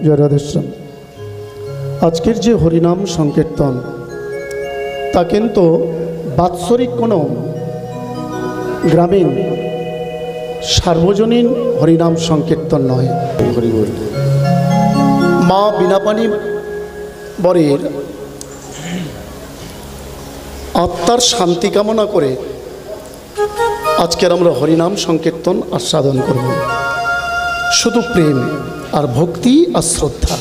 জয় রাধেশ্যাম। আজকের যে হরিনাম সংকীর্তন তা কিন্তু বাৎসরিক কোনো গ্রামীণ সার্বজনীন হরিনাম সংকীর্তন নয়। মা বিনাপানি বরের আত্মার শান্তি কামনা করে আজকের আমরা হরিনাম সংকীর্তন আস্বাদন করব। শুধু প্রেম আর ভক্তি আর শ্রদ্ধা।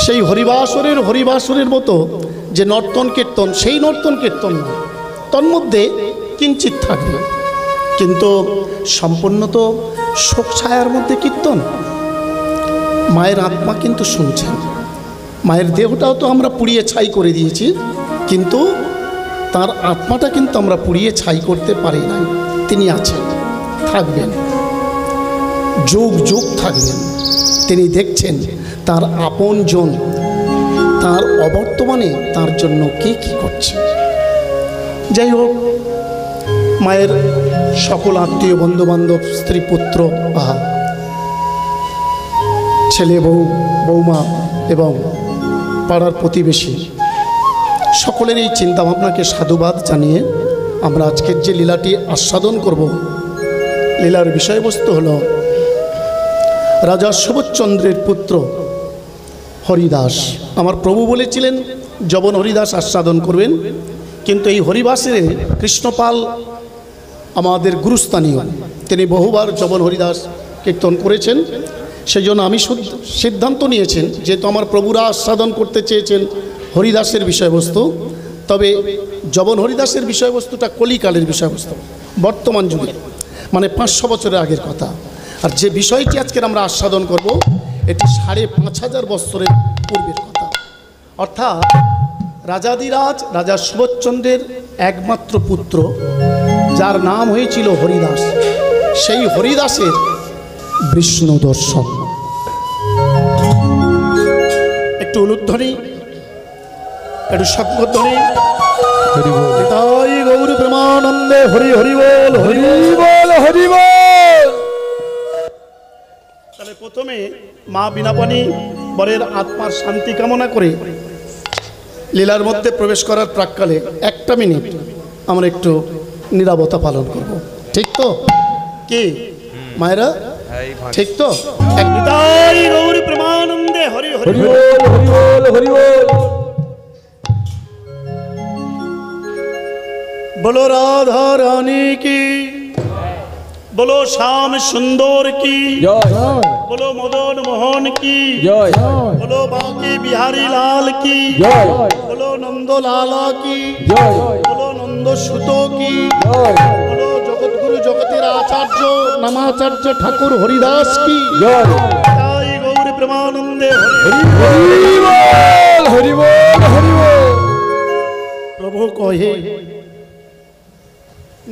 সেই হরিবাসরের মতো যে নর্তন কীর্তন, সেই নর্তন কীর্তন নয়, তন্মধ্যে কিঞ্চিত থাকবে, কিন্তু সম্পূর্ণ তো শোক ছায়ার মধ্যে কীর্তন। মায়ের আত্মা কিন্তু শুনছেন, মায়ের দেহটাও তো আমরা পুড়িয়ে ছাই করে দিয়েছি, কিন্তু তার আত্মাটা কিন্তু আমরা পুড়িয়ে ছাই করতে পারি নাই। তিনি আছেন, থাকবেন, যুগ যুগ থাকবেন। তিনি দেখছেন তার আপনজন তার অবর্তমানে তার জন্য কে কী করছে। যাই হোক, মায়ের সকল আত্মীয় বন্ধুবান্ধব, স্ত্রী পুত্র, ছেলে বউ, বৌমা এবং পাড়ার প্রতিবেশী সকলের এই চিন্তাভাবনাকে সাধুবাদ জানিয়ে আমরা আজকের যে লীলাটি আস্বাদন করব, লীলার বিষয়বস্তু হল রাজা সুবোধচন্দ্রের পুত্র হরিদাস। আমার প্রভু বলেছিলেন যবন হরিদাস আস্বাদন করবেন, কিন্তু এই হরিবাসে কৃষ্ণপাল আমাদের গুরুস্থানীয়, তিনি বহুবার যবন হরিদাস কীর্তন করেছেন। সেই জন্য আমি সিদ্ধান্ত নিয়েছেন, যেহেতু আমার প্রভুরা আস্বাদন করতে চেয়েছেন হরিদাসের বিষয়বস্তু, তবে যবন হরিদাসের বিষয়বস্তুটা কলিকালের বিষয়বস্তু, বর্তমান যুগে, মানে 500 বছরের আগের কথা। আর যে বিষয়টি আজকের আমরা আস্বাদন করব, এটি 5500 বৎসরের পূর্বের কথা। অর্থাৎ রাজাদিরাজ রাজা সুবোধচন্দ্রের একমাত্র পুত্র, যার নাম হয়েছিল হরিদাস, সেই হরিদাসের বিষ্ণু দর্শন। একটু উলুধ্বনি, একটু শঙ্খধ্বনি। তাই গৌর প্রেমানন্দে হরি হরি বল, হরি বল, হরি বল। তাহলে প্রথমে মা বিনাপানি বরের আত্মার শান্তি কামনা করে লীলার মধ্যে প্রবেশ করার প্রাক্কালে 1 মিনিট আমরা একটু নীরবতা পালন করব। ঠিক তো? কি মায়েরা, ঠিক তো? তাই গৌর প্রেমানন্দে হরি হরি বল, হরি বল, হরি বল। बोलो राधा रानी की, बोलो श्याम सुंदर की, बोलो मदन मोहन की, बोलो बांके बिहारी लाल की, बोलो नंद लाला की, बोलो नंद सुतो की, बोलो जगत गुरु जगतेर आचार्य नामाचार्य ठाकुर हरिदास की। ताई गौर प्रेमानंदे हरि बोल, हरि बोल, हरि बोल। प्रभु कहे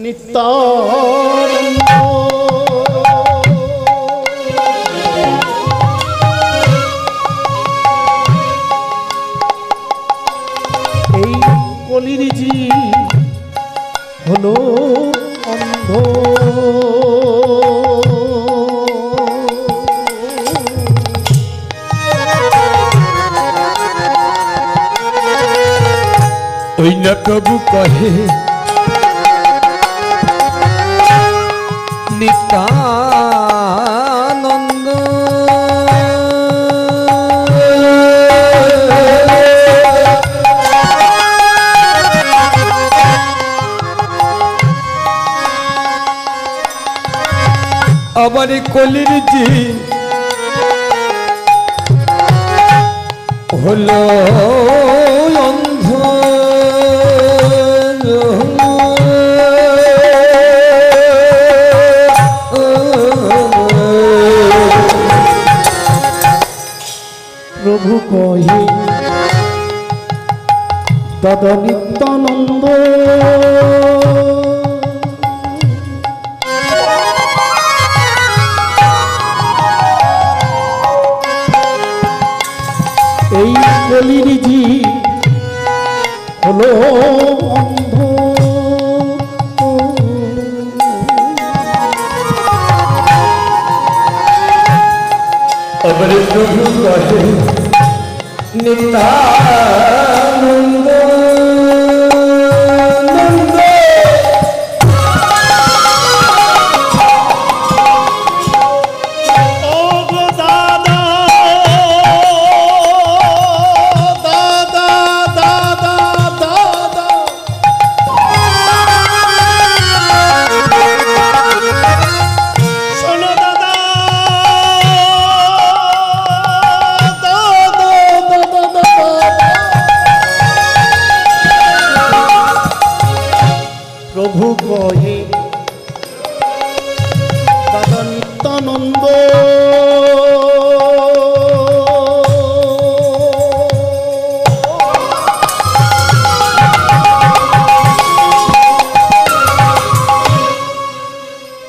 नित्यानंद এই কলির জি হলো অন্ধ, ওই না প্রভু কহে নিত্যানন্দ। আবার কলির জি হলো অন্ধ, প্রভু কহে দাদা নিত্যানন্দ। এই কলির জি হলো অন্ধ, अमर प्रभु कहे नित्यानंद प्रभु कहे दादा नित्यानंद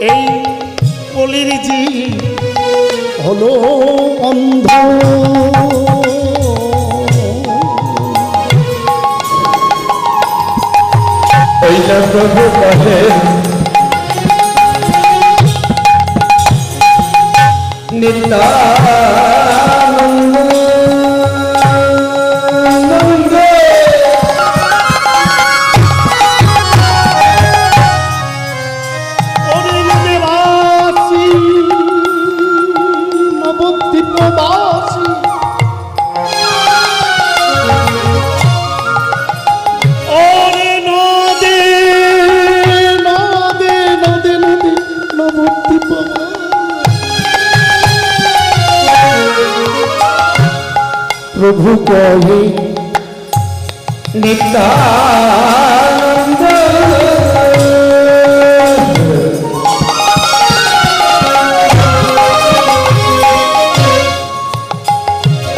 এই কলির জি হলো অন্ধ प्रभु कहे नित्यानंद অরণ্যবাসী নবদ্বীপবাসী प्रभु कहे नित्यानंद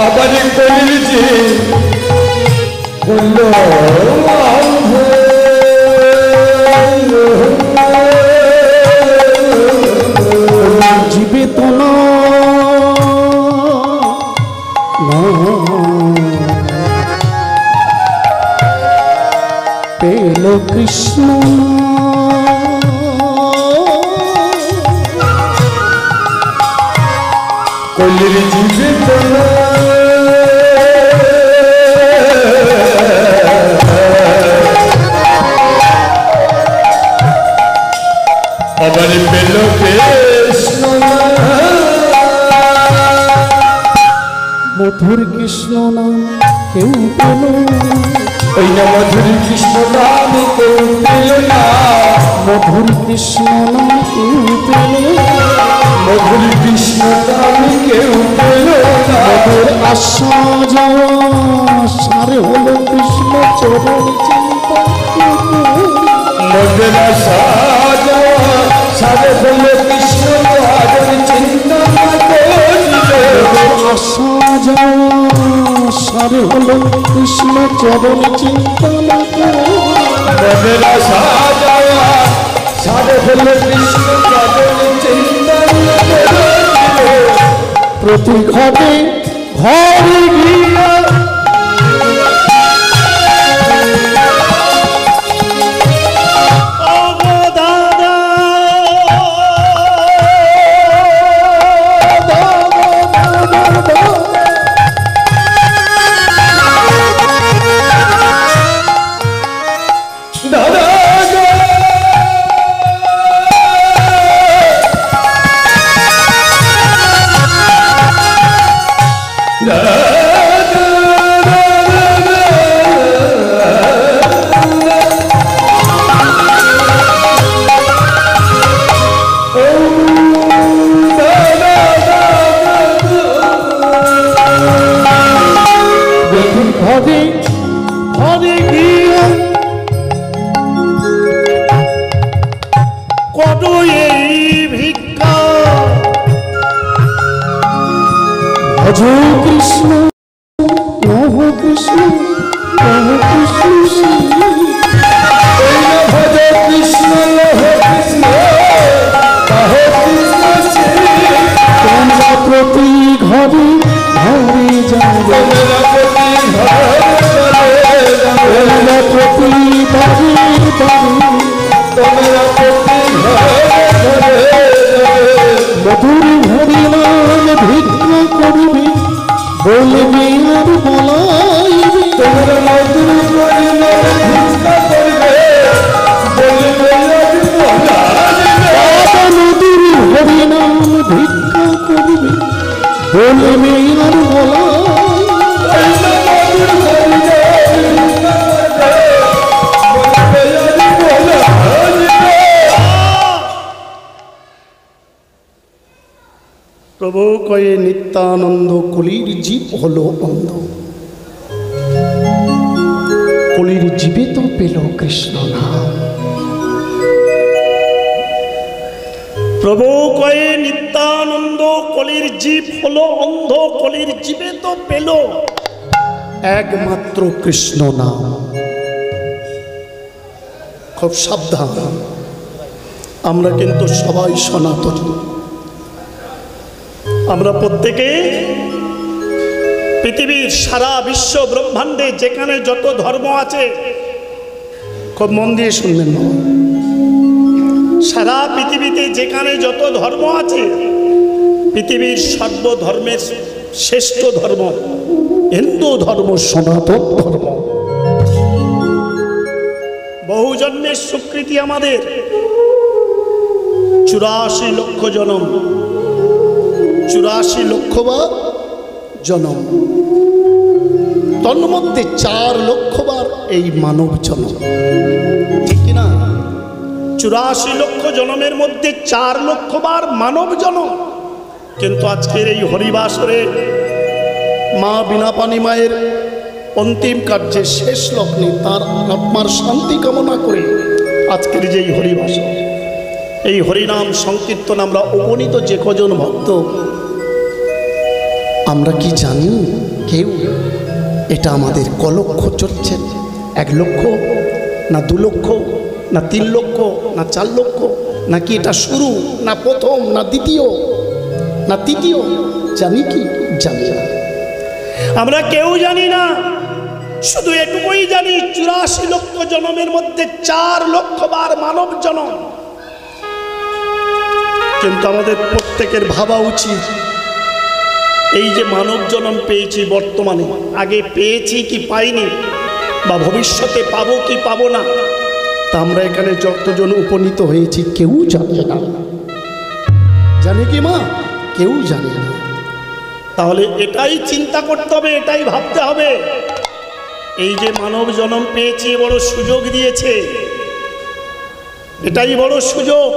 अबर कलिल जी बोलो जीवित ना पेलो कृष्ण कलिर जीवित अबर पेलो कृष्ण मधुर कृष्ण नाम क्यों पेलो मधुर कृष्ण नाम क्यों पेलो ना मधुर कृष्ण नाम क्यों पेलो मधुर कृष्ण नाम क्यों पेलो ना मधुर आशा जावा सारे हलो कृष्ण चरण चिंता मधुर आशा जावा सारे हलो कृष्ण चरण चिंता आशा जावा सारे हलो कृष्ण चरण चिंता मधुर आशा जावा सारे हलो कृष्ण चरण चिंता प्रति घटे घर गिया भजो कृष्ण कहो कृष्ण भजो कृष्ण कहो कृष्ण তোমরা প্রতি ঘরে ঘরে যাবে তোমরা প্রতি বাড়ি বাড়ি তোমরা প্রতি ঘরে ঘরে মধুর হরিনাম ভিক্ষা বলবি আর বলাইবি তোমরা মধুর করিলে ভিক্ষা করবে বলবে আজ বলাইবে বাবা নদীর হরিনাম ভিক্ষা করবে বলবি আর বলাইবি প্রভু কয়ে নিত্যানন্দ কলির জীব হলো অন্ধ, কলির জীবে তো পেল কৃষ্ণ নাম। প্রভু কয়ে নিত্যানন্দ কলির জীব হলো অন্ধ, কলির জীবে তো পেল একমাত্র কৃষ্ণ নাম। খুব সাবধান, আমরা কিন্তু সবাই সনাতনী, আমরা প্রত্যেকে পৃথিবীর সারা বিশ্ব ব্রহ্মাণ্ডে যেখানে যত ধর্ম আছে, খুব মন দিয়ে শুনবেন, সারা পৃথিবীতে যেখানে যত ধর্ম আছে, পৃথিবীর সর্বধর্মের শ্রেষ্ঠ ধর্ম হিন্দু ধর্ম, সনাতন ধর্ম। বহু জন্মের স্বীকৃতি আমাদের, 84 লক্ষ জনম, 84 লক্ষবার জনম, তন্মধ্যে 4 লক্ষবার এই মানব জনম, ঠিক কিনা? 84 লক্ষ জনমের মধ্যে 4 লক্ষবার মানব জনম। কিন্তু আজকের এই হরিবাসরে মা বিনাপানি মায়ের অন্তিম কার্যে শেষ লগ্নে তার আত্মার শান্তি কামনা করে আজকের যেই হরিবাসর, এই হরিনাম সংকীর্তন আমরা উপনীত যে কজন ভক্ত, আমরা কি জানি কেউ এটা আমাদের কলক্ষ চলছে? 1 লক্ষ না 2 লক্ষ না 3 লক্ষ না 4 লক্ষ, নাকি এটা শুরু না প্রথম না দ্বিতীয় না তৃতীয়? জানি কি? জানি না, আমরা কেউ জানি না। শুধু এটুকুই জানি 84 লক্ষ জনমের মধ্যে 4 লক্ষবার মানব জনম। কিন্তু আমাদের প্রত্যেকের ভাবা উচিত, এই যে মানব জন্ম পেয়েছি বর্তমানে, আগে পেয়েছি কি পাইনি, বা ভবিষ্যতে পাবো কি পাবো না, তা আমরা এখানে যতজন উপনীত হয়েছি কেউ জানে না। জানে কি মা? কেউ জানে না। তাহলে এটাই চিন্তা করতে হবে, এটাই ভাবতে হবে, এই যে মানব জন্ম পেয়েছি বড় সুযোগ দিয়েছে, এটাই বড় সুযোগ।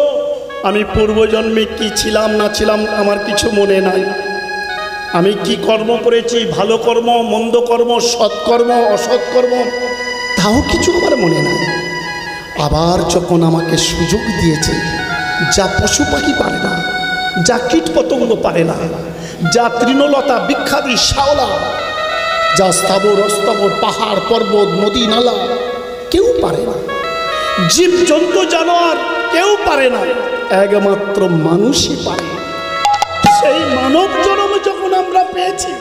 আমি পূর্বজন্মে কি ছিলাম না ছিলাম আমার কিছু মনে নাই, আমি কি কর্ম করেছি, ভালো কর্ম মন্দ কর্ম, সৎকর্ম অসৎকর্ম, তাও কিছু আমার মনে নাই। আবার যখন আমাকে সুযোগ দিয়েছে, যা পশু পাখি পারে না, যা কীট পতঙ্গ পারে না, যা তৃণলতা বৃক্ষাদি শাওলা, যা স্থাবর অস্থাবর পাহাড় পর্বত নদী নালা কেউ পারে না, জীব জন্তু জানোয়ার কেউ পারে না, একমাত্র মানুষই পারে। সেই মানব জন্ম যখন আমরা পেয়েছি,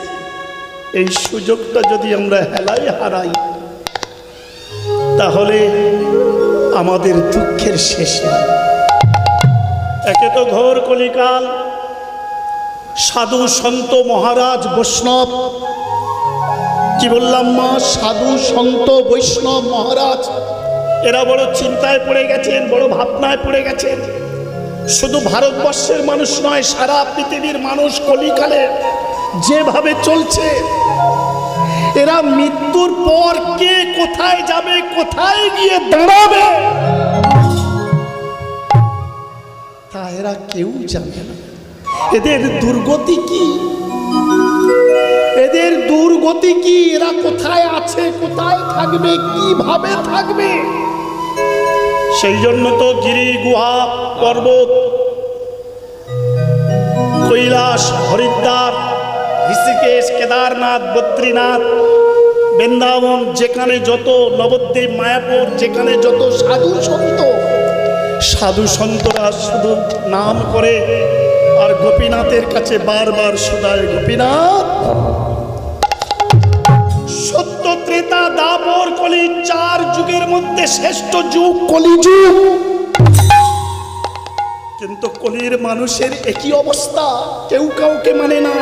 এই সুযোগটা যদি আমরা হেলাই হারাই, তাহলে আমাদের দুঃখের শেষ নেই। একে তো ঘোর কলিকাল, সাধু সন্ত মহারাজ বৈষ্ণব, কি বললাম মা, সাধু সন্ত বৈষ্ণব মহারাজ, এরা বড় চিন্তায় পড়ে গেছেন, বড় ভাবনায় পড়ে গেছেন। শুধু ভারতবর্ষের মানুষ নয়, সারা পৃথিবীর মানুষ কলিকালে যেভাবে চলছে, এরা মৃত্যুর পর কে কোথায় যাবে, কোথায় গিয়ে দাঁড়াবে, তা এরা কেউ জানে না। এদের দুর্গতি কি, এদের দুর্গতি কি, এরা কোথায় আছে, কোথায় থাকবে, কিভাবে থাকবে? সেই জন্য তো গিরি গুহা পর্বত, কৈলাস, হরিদ্বার, ঋষিকেশ, কেদারনাথ, বদ্রীনাথ, বৃন্দাবন, যেখানে যত নবদ্বীপ, মায়াপুর, যেখানে যত সাধু সন্তরা শুধু নাম করে আর গোপীনাথের কাছে বারবার শোধায়, গোপীনাথ। সত্য, ত্রেতা, দাপর, কলি, 4 যুগের মধ্যে শ্রেষ্ঠ যুগ কলিযুগ। কিন্তু কলির মানুষের একই অবস্থা, কেউ কাউকে মানে না,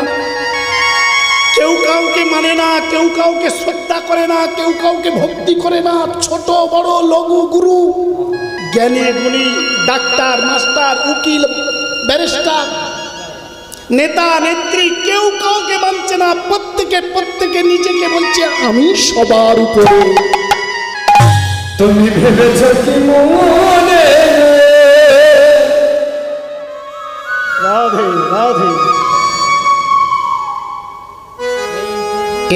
কেউ কাউ মানে না, কেউ কাউকে শ্রদ্ধা করে না, কেউ কাউকে ভক্তি করে না। ছোট বড় লঘু গুরু, জ্ঞানী গুণী, ডাক্তার মাস্টার উকিল ব্যারিস্টার নেতা নেত্রী কেউ কাউকে মানছে না। প্রত্যেকে নিজেকে বলছে আমি সবার উপরে। তুমি ভেবেছ কি মনে রাধে রাধে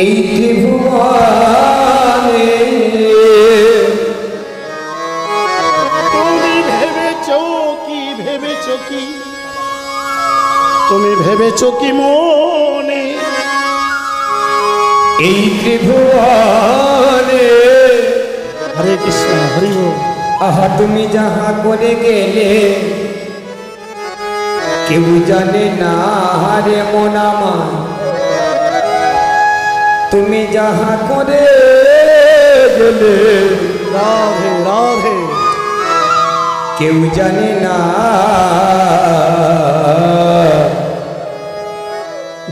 এই ত্রিভুবনে তুমি ভেবেছো কি তুমি ভেবেছো কি মনে এই ত্রিভুবনে হরে কৃষ্ণ হরি বল। আহা তুমি যাহা করে গেলে কেউ জানে না রে মন আমার, তুমি যাহা করে গেলে রাধে রাধে কেউ জানে না।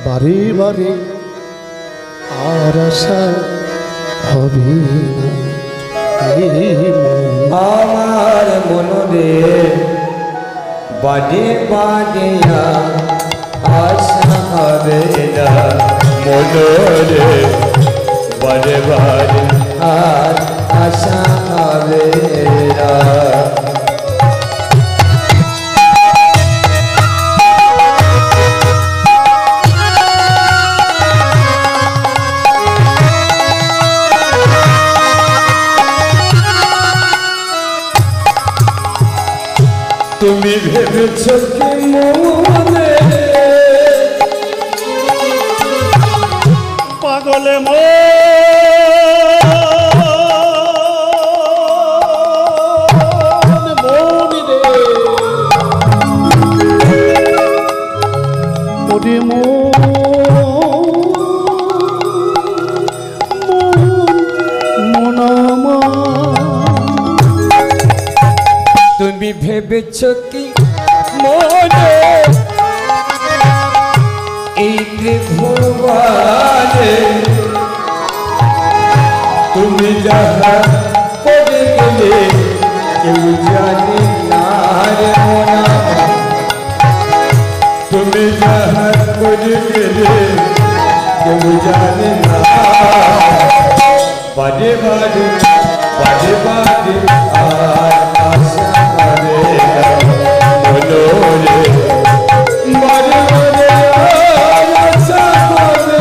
বারে বারে আর আশা হবে না আমার মনরে বাজে বাজে আশা হবে না, মনরে বাজে বাজে আর আশা হবে না। তুমি ভেবেছ কি মনে পাগলে তুমি ভেবেছ কি মনে এই ত্রিভুবনে তুমি যাহা করে গেলে কেউ জানে না রে মন আমার, তুমি যাহা করে গেলে কেউ জানে না। বাজে বাজে বাজে বাজে আর আশা করে বলো রে, বাজে বাজে আর আশা করে।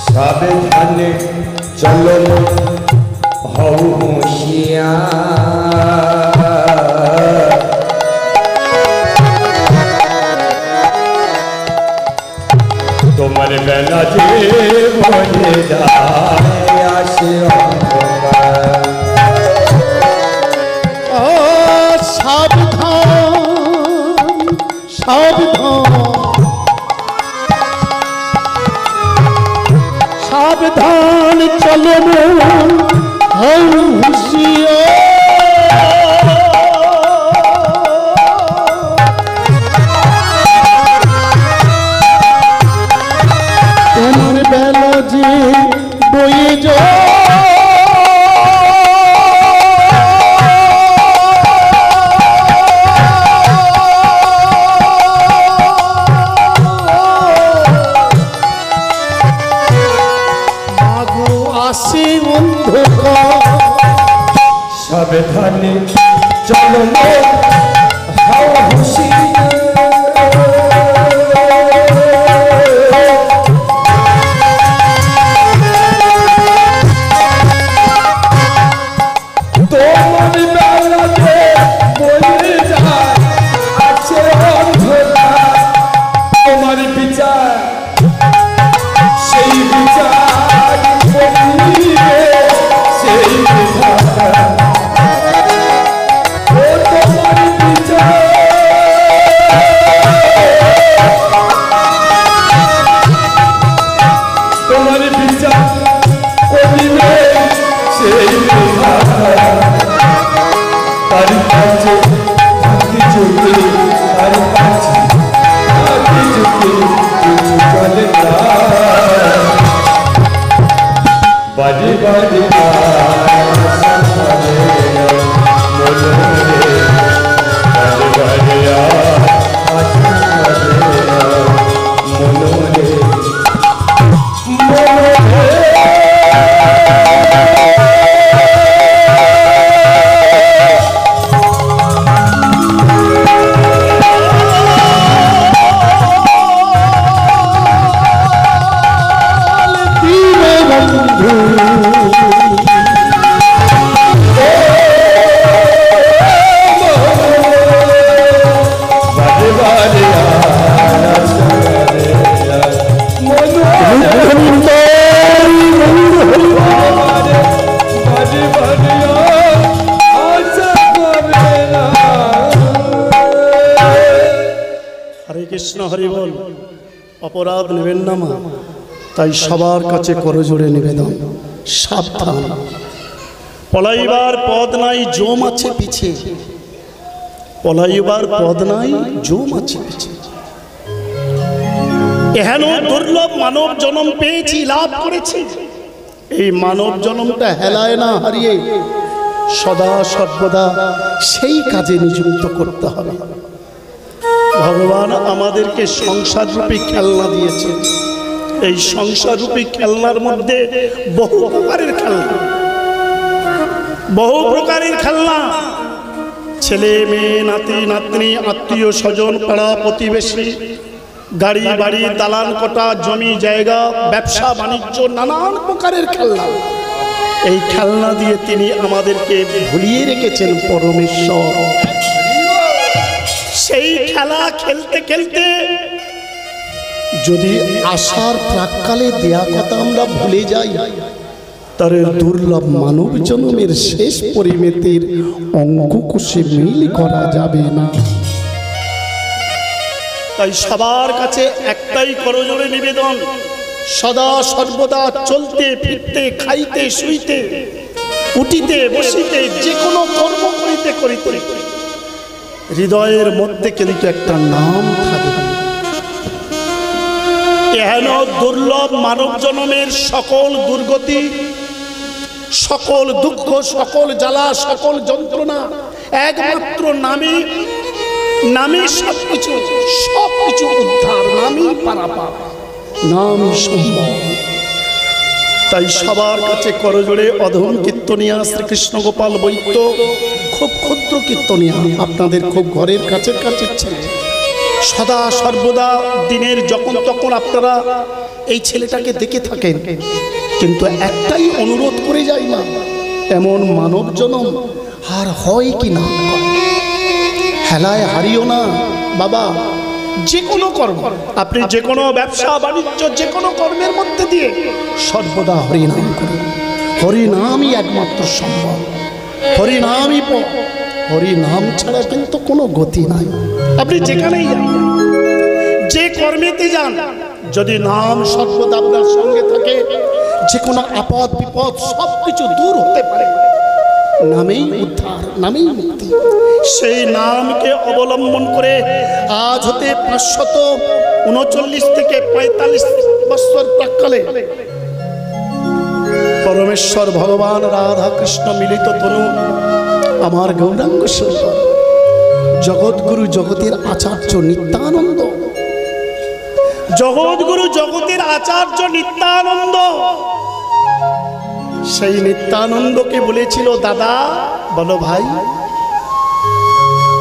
সাবধানে চলো হও হুঁশিয়ার, তোমার বেলা যে বনে যায় আসে অন্ধকার। সাবধান সাবধান সাবধান চলো মন হও হুঁশিয়ার। তোমার বেলা যে বয়ে যায় আসে অন্ধকার। সাবধানে চলো হও হুঁশিয়ার, তোমার বেলাতে বলে যায় আছে অন্ধকার। তোমার বিচার সেই বিচার করিবে সেই বিধাতা, হরে কৃষ্ণ হরি বল। অপরাধ নেবেন না মা, তাই সবার কাছে করজোড়ে নিবেদন, সাবধান। পলাইবার পদ নাই, জম আছে পিছে। পলাইবার পদ নাই, জম আছে পিছে। এহেন দুর্লভ মানব জন্ম পেয়েছি, লাভ করেছি। এই মানব জন্মটা হেলায় না হারিয়ে সদা সর্বদা সেই কাজে নিযুক্ত করতে হবে। ভগবান আমাদেরকে সংসার রূপী খেলনা দিয়েছে। এই সংসার রূপী খেলনার মধ্যে বহু প্রকারের খেলনা, বহু প্রকারের খেলনা। ছেলে মেয়ে, নাতি নাতনি, আত্মীয় স্বজন, পাড়া প্রতিবেশী, গাড়ি বাড়ি, দালান কোঠা, জমি জায়গা, ব্যবসা বাণিজ্য, নানান প্রকারের খেলনা। এই খেলনা দিয়ে তিনি আমাদেরকে ভুলিয়ে রেখেছেন পরমেশ্বর। সেই খেলা খেলতে খেলতে যদি আসার প্রাককালে দেয়া কথা আমরা ভুলে যাই, তার দুর্লভ মানব জন্মের শেষ পরিমিতির অঙ্ক কষে মিল করা যাবে না। তাই সবার কাছে একটাই করজোড়ে নিবেদন, সদা সর্বদা চলতে ফিরতে, খাইতে শুইতে, উঠিতে বসিতে, যে কোনো কর্ম করিতে করিতে হৃদয়ের মধ্যে কিন্তু একটা নাম থাকবে। এহেন দুর্লভ মানব জন্মের সকল দুর্গতি, সকল দুঃখ, সকল জ্বালা, সকল যন্ত্রণা একমাত্র নামে সবকিছু উদ্ধার, নামই পারাপার, নামই সম্ভব। তাই সবার কাছে করজোড়ে অধম কীর্তনিয়া শ্রীকৃষ্ণ গোপাল বৈদ্য, খুব ক্ষুদ্র কীর্তনিয়া, আপনাদের খুব ঘরের কাছের ছেলে। সদা সর্বদা দিনের যখন তখন আপনারা এই ছেলেটাকে দেখে থাকেন, কিন্তু একটাই অনুরোধ করে যাই না, এমন মানব জন্ম আর হয় কি না, হেলায় হারিও না বাবা। যে কোনো কর্ম, আপনি যে কোনো ব্যবসা বাণিজ্য, যে কোনো কর্মের মধ্যে দিয়ে সর্বদা হরিনাম করুন। হরিনামই একমাত্র সম্ভব, হরিনামই পথ। হরিনাম ছাড়া কিন্তু কোনো গতি নাই। আপনি যেখানেই যান, যে কর্মেতে যান, যদি নাম সর্বদা আপনার সঙ্গে থাকে, যে কোনো আপদ বিপদ সবকিছু দূর হতে পারে। নামেই উদ্ধার, নামেই মুক্তি। সেই নামকে অবলম্বন করে আজ হতে 539 থেকে 45 বছর প্রাক্কালে পরমেশ্বর ভগবান রাধা কৃষ্ণ মিলিত তনু আমার গৌরাঙ্গ সুন্দর জগৎগুরু, জগতের আচার্য নিত্যানন্দ, জগৎগুরু, জগতের আচার্য নিত্যানন্দ, সেই নিত্যানন্দকে বলেছিল, দাদা বলো ভাই।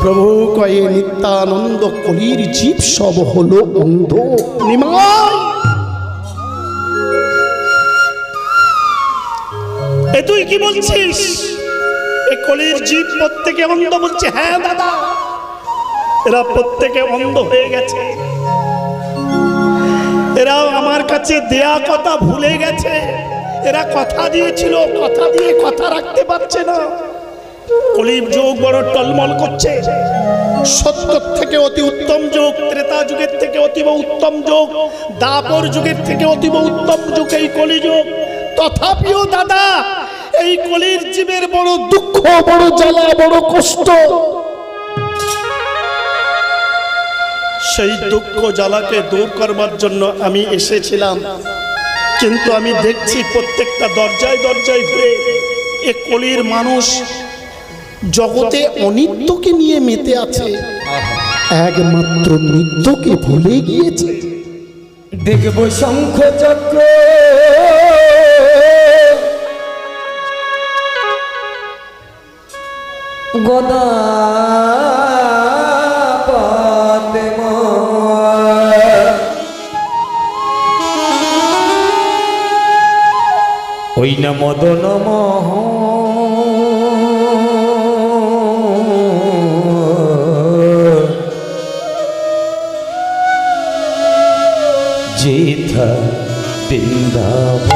প্রভু কয়ে, নিত্যানন্দ কলির জীব সব হলো অন্ধ। নিমাই এ তুই কি বলছিস? এ কলির জীব প্রত্যেকে অন্ধ? বলছে হ্যাঁ দাদা, এরা প্রত্যেকে অন্ধ হয়ে গেছে। এরাও আমার কাছে দেয়া কথা ভুলে গেছে। এরা কথা দিয়েছিল, কথা দিয়ে কথা রাখতে পারছে না। কলির যুগ বড় টলমল করছে। সত্য থেকে অতি উত্তম যুগ, ত্রেতা যুগের থেকে অতীব উত্তম যুগ, দাপর যুগের থেকে অতীব উত্তম যুগ এই কলিযুগ। তথাপিও দাদা, এই কলির জীবের বড় দুঃখ, বড় জ্বালা, বড় কষ্ট। সেই দুঃখ জ্বালাকে দূর করবার জন্য আমি এসেছিলাম, কিন্তু আমি দেখছি প্রত্যেকটা দরজায় দরজায় ঘুরে এ কলির মানুষ জগতে অনিত্যকে নিয়ে মেতে আছে, একমাত্র নিত্যকে ভুলে গিয়েছে। দেখব শঙ্খ চক্র গদা ওই না মদন মোহ যেথা বৃন্দাবন।